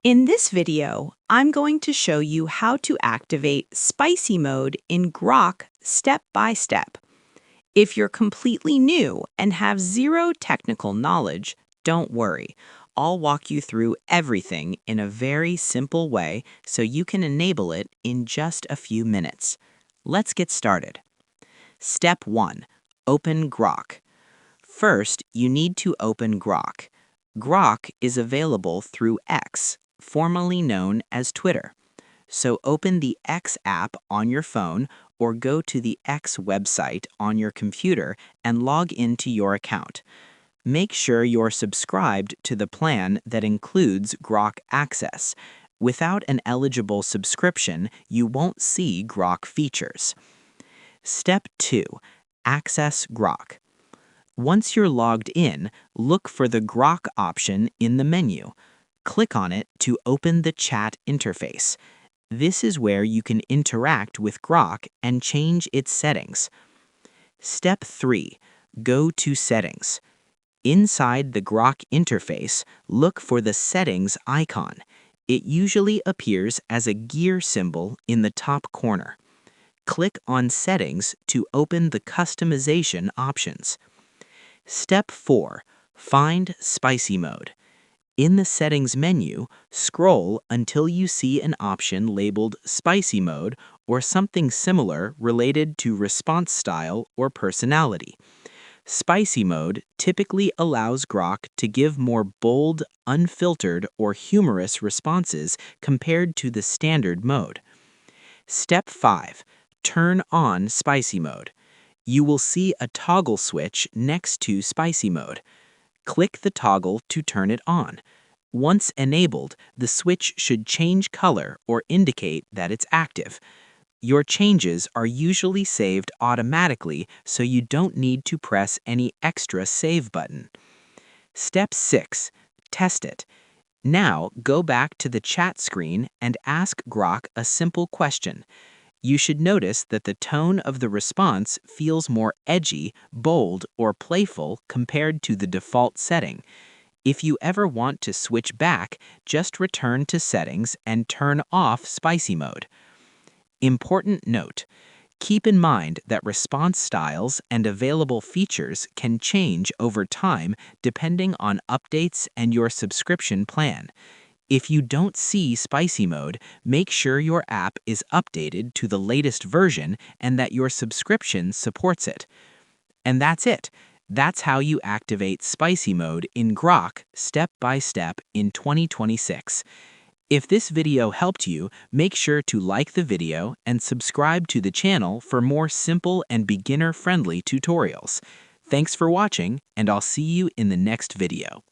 In this video, I'm going to show you how to activate Spicy Mode in Grok step by step. If you're completely new and have zero technical knowledge, don't worry. I'll walk you through everything in a very simple way so you can enable it in just a few minutes. Let's get started. Step 1. Open Grok. First, you need to open Grok. Grok is available through X, formerly known as Twitter. So open the X app on your phone or go to the X website on your computer and log into your account. Make sure you're subscribed to the plan that includes Grok Access. Without an eligible subscription, you won't see Grok features. Step 2. Access Grok. Once you're logged in, look for the Grok option in the menu. Click on it to open the chat interface. This is where you can interact with Grok and change its settings. Step 3. Go to Settings. Inside the Grok interface, look for the Settings icon. It usually appears as a gear symbol in the top corner. Click on Settings to open the customization options. Step 4. Find Spicy Mode. In the Settings menu, scroll until you see an option labeled Spicy Mode or something similar related to response style or personality. Spicy Mode typically allows Grok to give more bold, unfiltered, or humorous responses compared to the standard mode. Step 5. Turn on Spicy Mode. You will see a toggle switch next to Spicy Mode. Click the toggle to turn it on. Once enabled, the switch should change color or indicate that it's active. Your changes are usually saved automatically, so you don't need to press any extra save button. Step 6. Test it. Now go back to the chat screen and ask Grok a simple question. You should notice that the tone of the response feels more edgy, bold, or playful compared to the default setting. If you ever want to switch back, just return to Settings and turn off Spicy Mode. Important note: keep in mind that response styles and available features can change over time depending on updates and your subscription plan. If you don't see Spicy Mode, make sure your app is updated to the latest version and that your subscription supports it. And that's it. That's how you activate Spicy Mode in Grok step by step in 2026. If this video helped you, make sure to like the video and subscribe to the channel for more simple and beginner-friendly tutorials. Thanks for watching, and I'll see you in the next video.